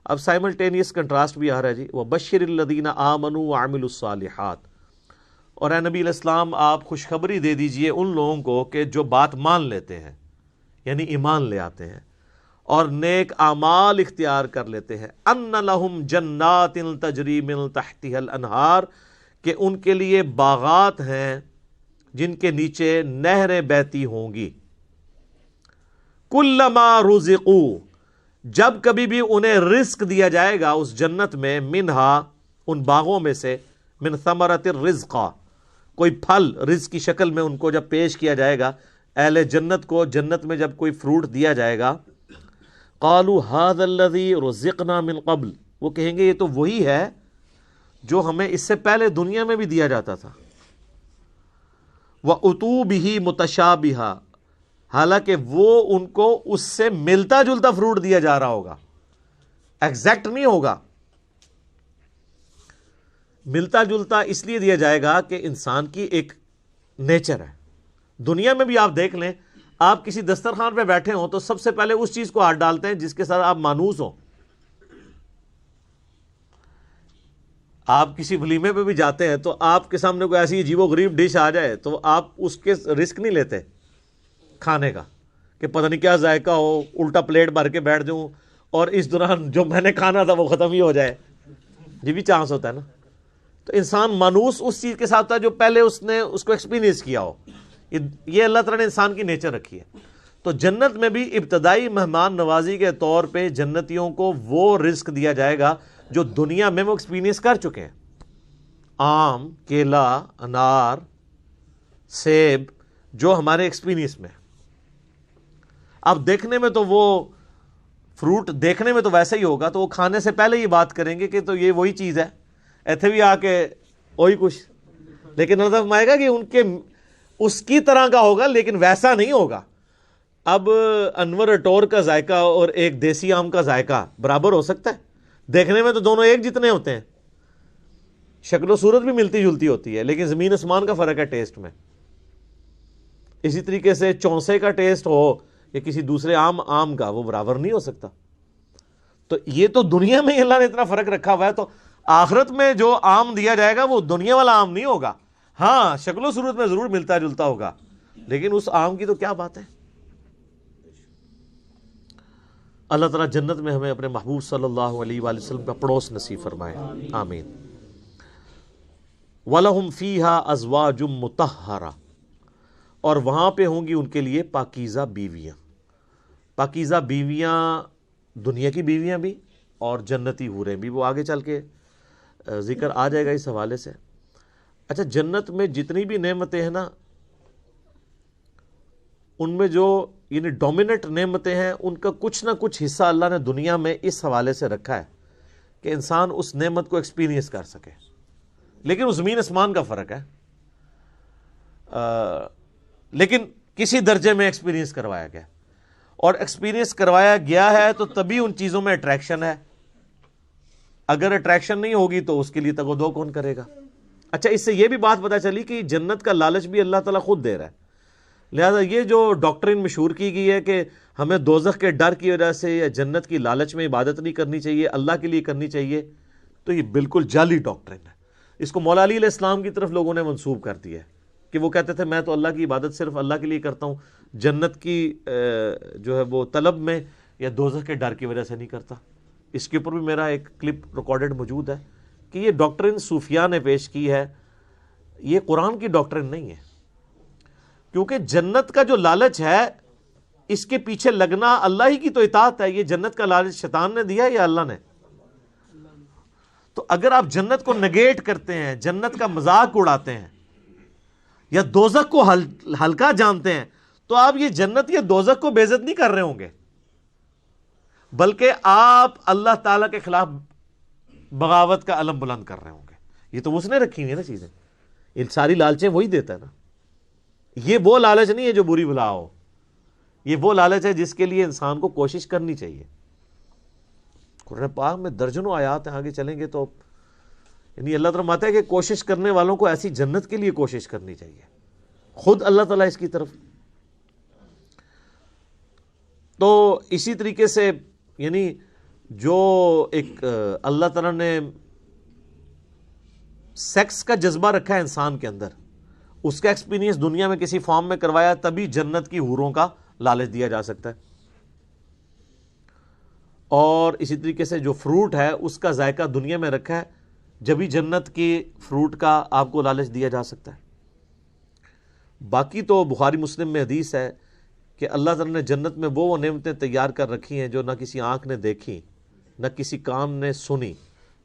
اب simultaneous contrast بھی آ رہا ہے جی، وَبَشِّرِ الَّذِينَ آمَنُوا وَعَمِلُوا الصَّالِحَاتِ، اور اے نبی علیہ السلام آپ خوشخبری دے دیجئے ان لوگوں کو کہ جو بات مان لیتے ہیں، یعنی ایمان لے آتے ہیں اور نیک اعمال اختیار کر لیتے ہیں، ان لہم جنات تجری من تحتها الانہار، کہ ان کے لیے باغات ہیں جن کے نیچے نہریں بہتی ہوں گی، کلما رزقوا، جب کبھی بھی انہیں رزق دیا جائے گا اس جنت میں، منہا ان باغوں میں سے، من ثمرۃ الرزق، کوئی پھل رزق کی شکل میں ان کو جب پیش کیا جائے گا، اہل جنت کو جنت میں جب کوئی فروٹ دیا جائے گا، قالوا هذا الذي رزقنا من قبل، وہ کہیں گے یہ تو وہی ہے جو ہمیں اس سے پہلے دنیا میں بھی دیا جاتا تھا، وَأُتُوا بِهِ مُتَشَابِهًا، حالانکہ وہ ان کو اس سے ملتا جلتا فروٹ دیا جا رہا ہوگا، ایگزیکٹ نہیں ہوگا، ملتا جلتا اس لیے دیا جائے گا کہ انسان کی ایک نیچر ہے۔ دنیا میں بھی آپ دیکھ لیں، آپ کسی دسترخوان پہ بیٹھے ہوں تو سب سے پہلے اس چیز کو ہاتھ ڈالتے ہیں جس کے ساتھ آپ مانوس ہوں۔ آپ کسی ولیمے پہ بھی جاتے ہیں تو آپ کے سامنے کوئی ایسی عجیب و غریب ڈش آ جائے تو آپ اس کے رسک نہیں لیتے کھانے کا کہ پتہ نہیں کیا ذائقہ ہو، الٹا پلیٹ بھر کے بیٹھ جاؤں اور اس دوران جو میں نے کھانا تھا وہ ختم ہی ہو جائے، یہ بھی چانس ہوتا ہے نا۔ تو انسان مانوس اس چیز کے ساتھ تھا جو پہلے اس نے اس کو ایکسپیرینس کیا ہو، یہ اللہ تعالیٰ نے انسان کی نیچر رکھی ہے۔ تو جنت میں بھی ابتدائی مہمان نوازی کے طور پہ جنتیوں کو وہ رزق دیا جائے گا جو دنیا میں وہ ایکسپیرینس کر چکے ہیں، آم، کیلا، انار، سیب، جو ہمارے ایکسپیرینس میں۔ اب دیکھنے میں تو وہ فروٹ دیکھنے میں تو ویسا ہی ہوگا، تو وہ کھانے سے پہلے یہ بات کریں گے کہ تو یہ وہی چیز ہے، ایتھے بھی آ کے وہی کچھ، لیکن اللہ فرمائے گا کہ ان کے اس کی طرح کا ہوگا لیکن ویسا نہیں ہوگا۔ اب انور اٹور کا ذائقہ اور ایک دیسی آم کا ذائقہ برابر ہو سکتا ہے؟ دیکھنے میں تو دونوں ایک جتنے ہوتے ہیں، شکل و صورت بھی ملتی جلتی ہوتی ہے، لیکن زمین آسمان کا فرق ہے ٹیسٹ میں۔ اسی طریقے سے چونسے کا ٹیسٹ ہو یا کسی دوسرے آم کا، وہ برابر نہیں ہو سکتا۔ تو یہ تو دنیا میں اللہ نے اتنا فرق رکھا ہوا ہے، تو آخرت میں جو آم دیا جائے گا وہ دنیا والا آم نہیں ہوگا، ہاں شکل و صورت میں ضرور ملتا جلتا ہوگا، لیکن اس آم کی تو کیا بات ہے۔ اللہ تعالیٰ جنت میں ہمیں اپنے محبوب صلی اللہ علیہ وآلہ وسلم کا پڑوس نصیب فرمائے، آمین۔ وَلَهُمْ فِيهَا أَزْوَاجٌ مُطَهَّرَةٌ، اور وہاں پہ ہوں گی ان کے لیے پاکیزہ بیویاں۔ پاکیزہ بیویاں دنیا کی بیویاں بھی اور جنتی حوریں بھی، وہ آگے چل کے ذکر آ جائے گا اس حوالے سے۔ اچھا، جنت میں جتنی بھی نعمتیں ہیں نا، ان میں جو یعنی ڈومیننٹ نعمتیں ہیں، ان کا کچھ نہ کچھ حصہ اللہ نے دنیا میں اس حوالے سے رکھا ہے کہ انسان اس نعمت کو ایکسپیرینس کر سکے، لیکن وہ زمین آسمان کا فرق ہے، لیکن کسی درجے میں ایکسپیرینس کروایا گیا، اور ایکسپیرینس کروایا گیا ہے تو تبھی ان چیزوں میں اٹریکشن ہے، اگر اٹریکشن نہیں ہوگی تو اس کے لیے تگ و دو کون کرے گا۔ اچھا، اس سے یہ بھی بات پتہ چلی کہ جنت کا لالچ بھی اللہ تعالیٰ خود دے رہا ہے، لہذا یہ جو ڈاکٹرین مشہور کی گئی ہے کہ ہمیں دوزخ کے ڈر کی وجہ سے یا جنت کی لالچ میں عبادت نہیں کرنی چاہیے، اللہ کے لیے کرنی چاہیے، تو یہ بالکل جعلی ڈاکٹرین ہے۔ اس کو مولا علی علیہ السلام کی طرف لوگوں نے منسوب کر دیا ہے کہ وہ کہتے تھے میں تو اللہ کی عبادت صرف اللہ کے لیے کرتا ہوں، جنت کی جو ہے وہ طلب میں یا دوزخ کے ڈر کی وجہ سے نہیں کرتا۔ اس کے اوپر بھی میرا ایک کلپ ریکارڈڈ موجود ہے کہ یہ ڈاکٹرین صوفیاء نے پیش کی ہے، یہ قرآن کی ڈاکٹرین نہیں ہے، کیونکہ جنت کا جو لالچ ہے اس کے پیچھے لگنا اللہ ہی کی تو اطاعت ہے۔ یہ جنت کا لالچ شیطان نے دیا یا اللہ نے؟ تو اگر آپ جنت کو نگیٹ کرتے ہیں، جنت کا مذاق اڑاتے ہیں یا دوزخ کو ہلکا جانتے ہیں، تو آپ یہ جنت یا دوزخ کو بے عزت نہیں کر رہے ہوں گے، بلکہ آپ اللہ تعالیٰ کے خلاف بغاوت کا علم بلند کر رہے ہوں گے۔ یہ تو اس نے رکھی ہوئی ہے نا چیزیں، یہ ساری لالچیں وہی دیتا ہے نا۔ یہ وہ لالچ نہیں ہے جو بری بلا ہو، یہ وہ لالچ ہے جس کے لیے انسان کو کوشش کرنی چاہیے۔ قرآن پاک میں درجنوں آیات ہیں، آگے چلیں گے تو یعنی اللہ تعالیٰ فرماتا ہے کہ کوشش کرنے والوں کو ایسی جنت کے لیے کوشش کرنی چاہیے، خود اللہ تعالیٰ اس کی طرف۔ تو اسی طریقے سے یعنی جو ایک اللہ تعالیٰ نے سیکس کا جذبہ رکھا ہے انسان کے اندر، اس کا ایکسپیرینس دنیا میں کسی فارم میں کروایا، تبھی جنت کی حوروں کا لالچ دیا جا سکتا ہے۔ اور اسی طریقے سے جو فروٹ ہے اس کا ذائقہ دنیا میں رکھا ہے، جبھی جنت کی فروٹ کا آپ کو لالچ دیا جا سکتا ہے۔ باقی تو بخاری مسلم میں حدیث ہے کہ اللہ تعالیٰ نے جنت میں وہ نعمتیں تیار کر رکھی ہیں جو نہ کسی آنکھ نے دیکھی، نہ کسی کان نے سنی،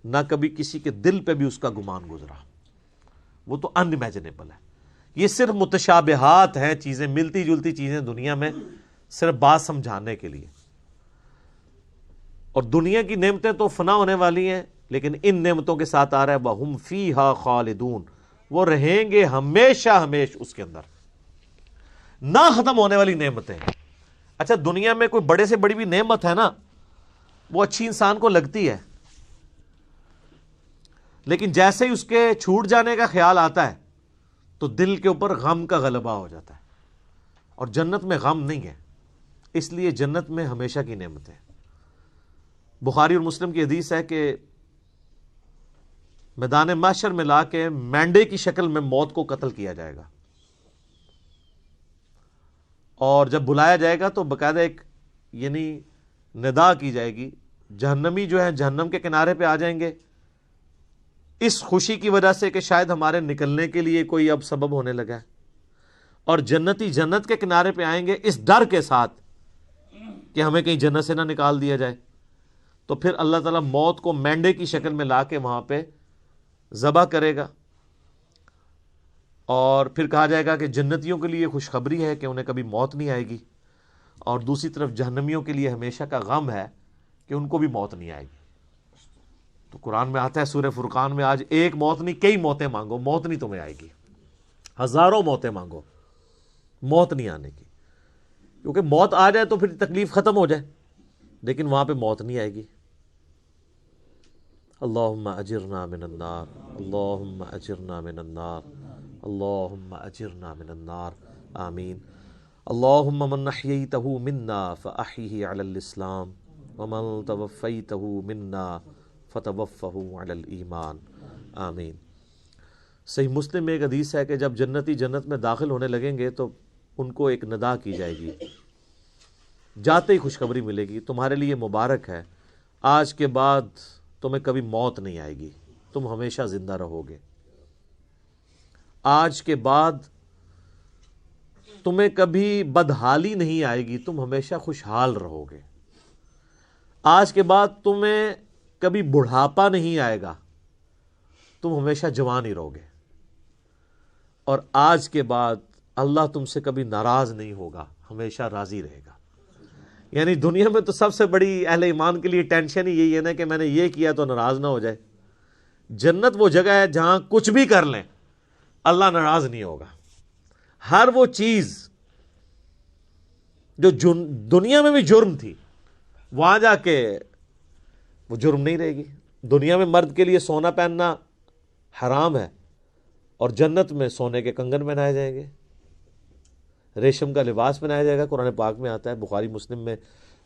نہ کبھی کسی کے دل پہ بھی اس کا گمان گزرا۔ وہ تو ان امیجنیبل ہے۔ یہ صرف متشابہات ہیں، چیزیں ملتی جلتی چیزیں دنیا میں، صرف بات سمجھانے کے لیے۔ اور دنیا کی نعمتیں تو فنا ہونے والی ہیں، لیکن ان نعمتوں کے ساتھ آ رہا ہے وَهُمْ فِيهَا خَالِدُونَ، وہ رہیں گے ہمیشہ ہمیش اس کے اندر، نہ ختم ہونے والی نعمتیں۔ اچھا، دنیا میں کوئی بڑے سے بڑی بھی نعمت ہے نا، وہ اچھی انسان کو لگتی ہے، لیکن جیسے ہی اس کے چھوٹ جانے کا خیال آتا ہے تو دل کے اوپر غم کا غلبہ ہو جاتا ہے۔ اور جنت میں غم نہیں ہے، اس لیے جنت میں ہمیشہ کی نعمت ہے۔ بخاری اور مسلم کی حدیث ہے کہ میدان محشر میں لا کے مینڈے کی شکل میں موت کو قتل کیا جائے گا، اور جب بلایا جائے گا تو باقاعدہ ایک یعنی ندا کی جائے گی، جہنمی جو ہے جہنم کے کنارے پہ آ جائیں گے، اس خوشی کی وجہ سے کہ شاید ہمارے نکلنے کے لیے کوئی اب سبب ہونے لگا ہے، اور جنتی جنت کے کنارے پہ آئیں گے اس ڈر کے ساتھ کہ ہمیں کہیں جنت سے نہ نکال دیا جائے۔ تو پھر اللہ تعالیٰ موت کو مینڈے کی شکل میں لا کے وہاں پہ ذبح کرے گا، اور پھر کہا جائے گا کہ جنتیوں کے لیے خوشخبری ہے کہ انہیں کبھی موت نہیں آئے گی، اور دوسری طرف جہنمیوں کے لیے ہمیشہ کا غم ہے کہ ان کو بھی موت نہیں آئے گی۔ تو قرآن میں آتا ہے سورہ فرقان میں، آج ایک موت نہیں کئی موتیں مانگو، موت نہیں تمہیں آئے گی، ہزاروں موتیں مانگو، موت نہیں آنے کی، کیونکہ موت آ جائے تو پھر تکلیف ختم ہو جائے، لیکن وہاں پہ موت نہیں آئے گی۔ اللہم اجرنا من النار، اللہم اجرنا من النار، اللہم اجرنا من النار، آمین۔ اللہم من احییتہ منا فاحیہ علی الاسلام، ومن توفیتہ منا فتوفہ علی الایمان، آمین۔ صحیح مسلم میں ایک حدیث ہے کہ جب جنتی جنت میں داخل ہونے لگیں گے تو ان کو ایک ندا کی جائے گی، جاتے ہی خوشخبری ملے گی، تمہارے لیے مبارک ہے، آج کے بعد تمہیں کبھی موت نہیں آئے گی، تم ہمیشہ زندہ رہو گے، آج کے بعد تمہیں کبھی بدحالی نہیں آئے گی، تم ہمیشہ خوشحال رہو گے، آج کے بعد تمہیں کبھی بڑھاپا نہیں آئے گا، تم ہمیشہ جوان ہی رہو گے، اور آج کے بعد اللہ تم سے کبھی ناراض نہیں ہوگا، ہمیشہ راضی رہے گا۔ یعنی دنیا میں تو سب سے بڑی اہل ایمان کے لیے ٹینشن ہی یہی ہے نا کہ میں نے یہ کیا تو ناراض نہ ہو جائے۔ جنت وہ جگہ ہے جہاں کچھ بھی کر لیں اللہ ناراض نہیں ہوگا۔ ہر وہ چیز جو دنیا میں بھی جرم تھی وہاں جا کے وہ جرم نہیں رہے گی۔ دنیا میں مرد کے لیے سونا پہننا حرام ہے، اور جنت میں سونے کے کنگن پہنائے جائیں گے، ریشم کا لباس پہنایا جائے گا۔ قرآن پاک میں آتا ہے، بخاری مسلم میں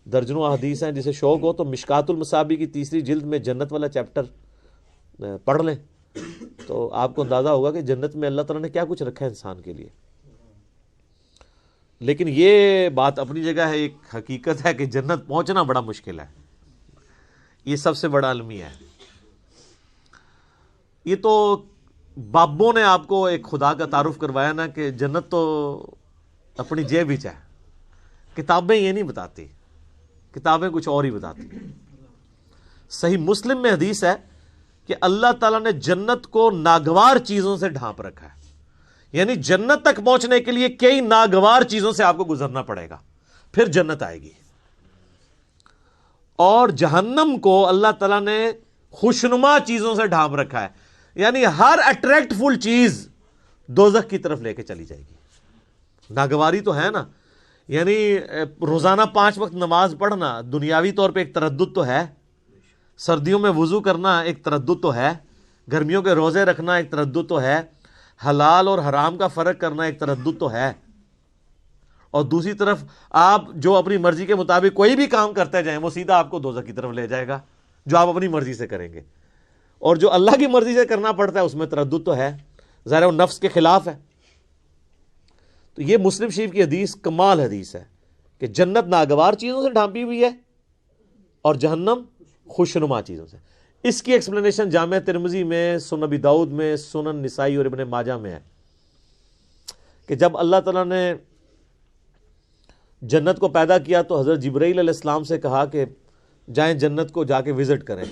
درجنوں احادیث ہیں، جسے شوق ہو تو مشکات المصابیح کی 3 جلد میں جنت والا چیپٹر پڑھ لیں تو آپ کو اندازہ ہوگا کہ جنت میں اللہ تعالیٰ نے کیا کچھ رکھا ہے انسان کے لیے۔ لیکن یہ بات اپنی جگہ ہے، ایک حقیقت ہے کہ جنت پہنچنا بڑا مشکل ہے، یہ سب سے بڑا المیہ ہے۔ یہ تو بابوں نے آپ کو ایک خدا کا تعارف کروایا نا کہ جنت تو اپنی جیب ہی ہے، کتابیں یہ نہیں بتاتی، کتابیں کچھ اور ہی بتاتی ہیں۔ صحیح مسلم میں حدیث ہے کہ اللہ تعالیٰ نے جنت کو ناگوار چیزوں سے ڈھانپ رکھا ہے، یعنی جنت تک پہنچنے کے لیے کئی ناگوار چیزوں سے آپ کو گزرنا پڑے گا، پھر جنت آئے گی۔ اور جہنم کو اللہ تعالیٰ نے خوشنما چیزوں سے ڈھانپ رکھا ہے، یعنی ہر اٹریکٹ فل چیز دوزخ کی طرف لے کے چلی جائے گی۔ ناگواری تو ہے نا، یعنی روزانہ 5 وقت نماز پڑھنا دنیاوی طور پہ ایک تردد تو ہے، سردیوں میں وضو کرنا ایک تردد تو ہے، گرمیوں کے روزے رکھنا ایک تردد تو ہے، حلال اور حرام کا فرق کرنا ایک تردد تو ہے، اور دوسری طرف آپ جو اپنی مرضی کے مطابق کوئی بھی کام کرتے جائیں وہ سیدھا آپ کو دوزخ کی طرف لے جائے گا، جو آپ اپنی مرضی سے کریں گے. اور جو اللہ کی مرضی سے کرنا پڑتا ہے اس میں تردد تو ہے، ظاہر وہ نفس کے خلاف ہے. تو یہ مسلم شریف کی حدیث کمال حدیث ہے کہ جنت ناگوار چیزوں سے ڈھانپی ہوئی ہے اور جہنم خوشنما چیزوں سے. اس کی ایکسپلینیشن جامع ترمذی میں، سنن ابی داؤد میں، سنن نسائی اور ابن ماجہ میں ہے کہ جب اللہ تعالیٰ نے جنت کو پیدا کیا تو حضرت جبرائیل علیہ السلام سے کہا کہ جائیں جنت کو جا کے وزٹ کریں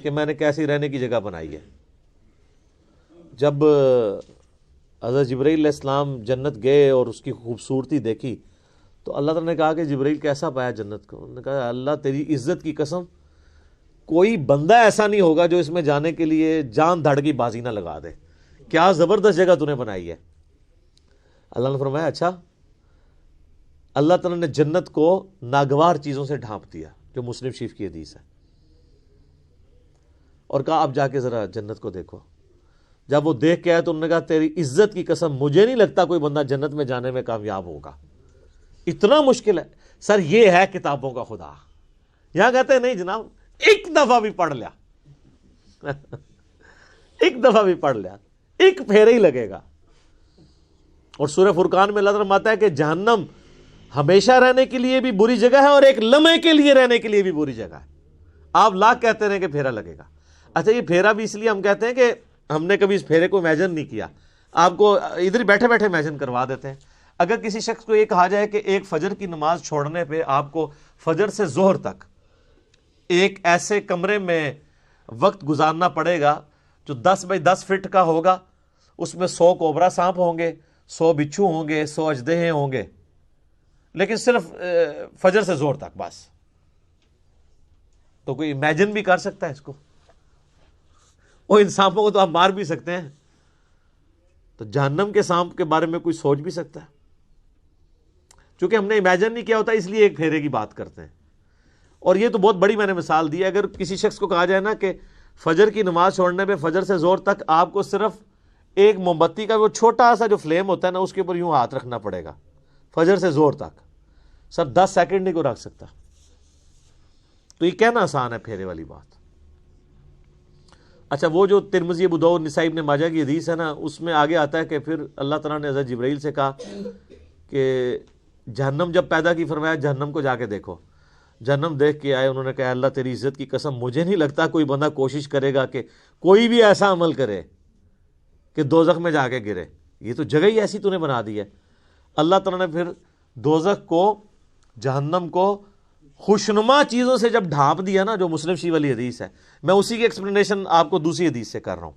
کہ میں نے کیسی رہنے کی جگہ بنائی ہے. جب حضرت جبرائیل علیہ السلام جنت گئے اور اس کی خوبصورتی دیکھی تو اللہ تعالیٰ نے کہا کہ جبرائیل کیسا پایا جنت کو؟ انہوں نے کہا اللہ تیری عزت کی قسم کوئی بندہ ایسا نہیں ہوگا جو اس میں جانے کے لیے جان دھڑ کی بازی نہ لگا دے، کیا زبردست جگہ تو نے بنائی ہے. اللہ نے فرمایا اچھا. اللہ تعالیٰ نے جنت کو ناگوار چیزوں سے ڈھانپ دیا، جو مسلم شریف کی حدیث ہے، اور کہا اب جا کے ذرا جنت کو دیکھو. جب وہ دیکھ کے آئے تو انہوں نے کہا تیری عزت کی قسم مجھے نہیں لگتا کوئی بندہ جنت میں جانے میں کامیاب ہوگا، اتنا مشکل ہے. سر یہ ہے کتابوں کا خدا. یہاں کہتے ہیں نہیں جناب ایک دفعہ بھی پڑھ لیا ایک دفعہ بھی پڑھ لیا ایک پھیرا ہی لگے گا. اور سورہ فرقان میں اللہ تعالیٰ فرماتا ہے کہ جہنم ہمیشہ رہنے کے لیے بھی بری جگہ ہے اور ایک لمحے کے لیے رہنے کے لیے بھی بری جگہ ہے. آپ لاکھ کہتے رہیں کہ پھیرا لگے گا. اچھا یہ پھیرا بھی اس لیے ہم کہتے ہیں کہ ہم نے کبھی اس پھیرے کو امیجن نہیں کیا، آپ کو ادھر بیٹھے بیٹھے امیجن کروا دیتے ہیں. اگر کسی شخص کو یہ کہا جائے کہ ایک فجر کی نماز چھوڑنے پہ آپ کو فجر سے ظہر تک ایک ایسے کمرے میں وقت گزارنا پڑے گا جو 10 بائی 10 فٹ کا ہوگا، اس میں 100 کوبرا سانپ ہوں گے، 100 بچھو ہوں گے، 100 اژدہے ہوں گے، لیکن صرف فجر سے ظہر تک بس، تو کوئی امیجن بھی کر سکتا ہے اس کو؟ وہ ان سانپوں کو تو آپ مار بھی سکتے ہیں، تو جہنم کے سانپ کے بارے میں کوئی سوچ بھی سکتا ہے؟ چونکہ ہم نے امیجن نہیں کیا ہوتا اس لیے ایک پھیرے کی بات کرتے ہیں. اور یہ تو بہت بڑی میں نے مثال دی ہے. اگر کسی شخص کو کہا جائے نا کہ فجر کی نماز چھوڑنے پہ فجر سے زور تک آپ کو صرف ایک موم بتی کا وہ چھوٹا سا جو فلیم ہوتا ہے نا اس کے اوپر یوں ہاتھ رکھنا پڑے گا فجر سے زور تک، سر 10 سیکنڈ نہیں کو رکھ سکتا. تو یہ کہنا آسان ہے پھیرے والی بات. اچھا وہ جو ترمذی ابو داؤد نسائی ابن ماجہ کی حدیث ہے نا اس میں آگے آتا ہے کہ پھر اللہ تعالیٰ نے حضرت جبرائیل سے کہا کہ جہنم جب پیدا کی فرمایا جہنم کو جا کے دیکھو. جہنم دیکھ کے آئے، انہوں نے کہا اللہ تیری عزت کی قسم مجھے نہیں لگتا کوئی بندہ کوشش کرے گا کہ کوئی بھی ایسا عمل کرے کہ دوزخ میں جا کے گرے، یہ تو جگہ ہی ایسی تو نے بنا دی ہے. اللہ تعالیٰ نے پھر دوزخ کو جہنم کو خوشنما چیزوں سے جب ڈھانپ دیا نا، جو مسلم شریف والی حدیث ہے، میں اسی کی ایکسپلینیشن آپ کو دوسری حدیث سے کر رہا ہوں.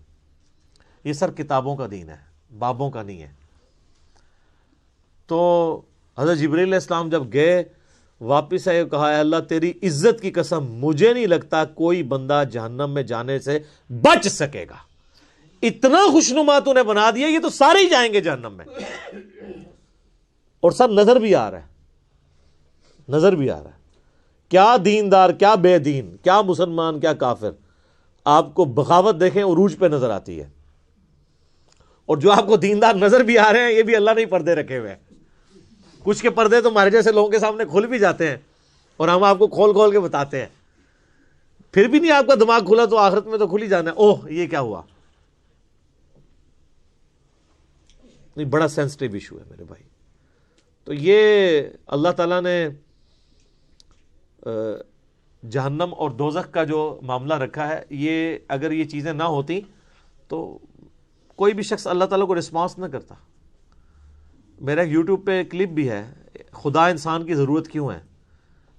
یہ سر کتابوں کا دین ہے، بابوں کا نہیں ہے. تو حضرت جبرائیل علیہ السلام جب گئے واپس آئے، کہا اے اللہ تیری عزت کی قسم مجھے نہیں لگتا کوئی بندہ جہنم میں جانے سے بچ سکے گا، اتنا خوشنما تو نے بنا دیا، یہ تو سارے ہی جائیں گے جہنم میں. اور سر نظر بھی آ رہا ہے، نظر بھی آ رہا ہے. کیا دیندار، کیا بے دین، کیا مسلمان، کیا کافر، آپ کو بغاوت دیکھیں عروج پہ نظر آتی ہے. اور جو آپ کو دیندار نظر بھی آ رہے ہیں یہ بھی اللہ نے ہی پردے رکھے ہوئے ہیں. کچھ کے پردے تو ہمارے جیسے لوگوں کے سامنے کھل بھی جاتے ہیں اور ہم آپ کو کھول کھول کے بتاتے ہیں، پھر بھی نہیں آپ کا دماغ کھلا تو آخرت میں تو کھل ہی جانا ہے. اوہ یہ کیا ہوا؟ نہیں، بڑا سینسٹیو ایشو ہے میرے بھائی. تو یہ اللہ تعالیٰ نے جہنم اور دوزخ کا جو معاملہ رکھا ہے، یہ اگر یہ چیزیں نہ ہوتی تو کوئی بھی شخص اللہ تعالیٰ کو رسپانس نہ کرتا. میرا یوٹیوب پہ کلپ بھی ہے، خدا انسان کی ضرورت کیوں ہے.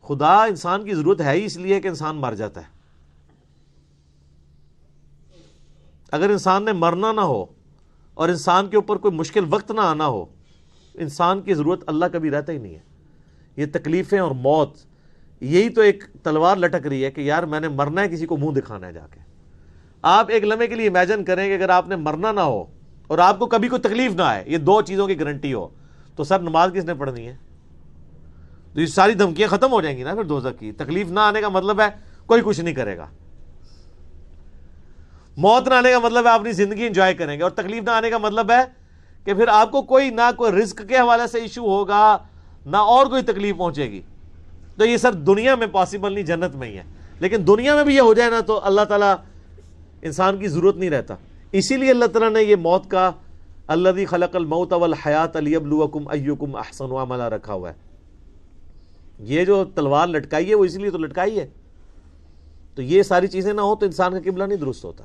خدا انسان کی ضرورت ہے ہی اس لیے کہ انسان مر جاتا ہے. اگر انسان نے مرنا نہ ہو اور انسان کے اوپر کوئی مشکل وقت نہ آنا ہو، انسان کی ضرورت اللہ کبھی رہتا ہی نہیں ہے. یہ تکلیفیں اور موت، یہی تو ایک تلوار لٹک رہی ہے کہ یار میں نے مرنا ہے، کسی کو منہ دکھانا ہے جا کے. آپ ایک لمحے کے لیے امیجن کریں کہ اگر آپ نے مرنا نہ ہو اور آپ کو کبھی کوئی تکلیف نہ آئے، یہ دو چیزوں کی گارنٹی ہو، تو سر نماز کس نے پڑھنی ہے؟ تو یہ ساری دھمکیاں ختم ہو جائیں گی نا پھر دوزخ کی. تکلیف نہ آنے کا مطلب ہے کوئی کچھ نہیں کرے گا. موت نہ آنے کا مطلب ہے آپ اپنی زندگی انجوائے کریں گے. اور تکلیف نہ آنے کا مطلب ہے کہ پھر آپ کو کوئی نہ کوئی رزق کے حوالے سے ایشو ہوگا، نہ اور کوئی تکلیف پہنچے گی. تو یہ سر دنیا میں پاسبل نہیں، جنت میں ہی ہے. لیکن دنیا میں بھی یہ ہو جائے نا تو اللہ تعالیٰ انسان کی ضرورت نہیں رہتا. اسی لیے اللہ تعالیٰ نے یہ موت کا الذی خلق الموت والحیات لیبلوکم ایکم احسن عملا رکھا ہوا ہے. یہ جو تلوار لٹکائی ہے وہ اسی لیے تو لٹکائی ہے. تو یہ ساری چیزیں نہ ہو تو انسان کا قبلہ نہیں درست ہوتا.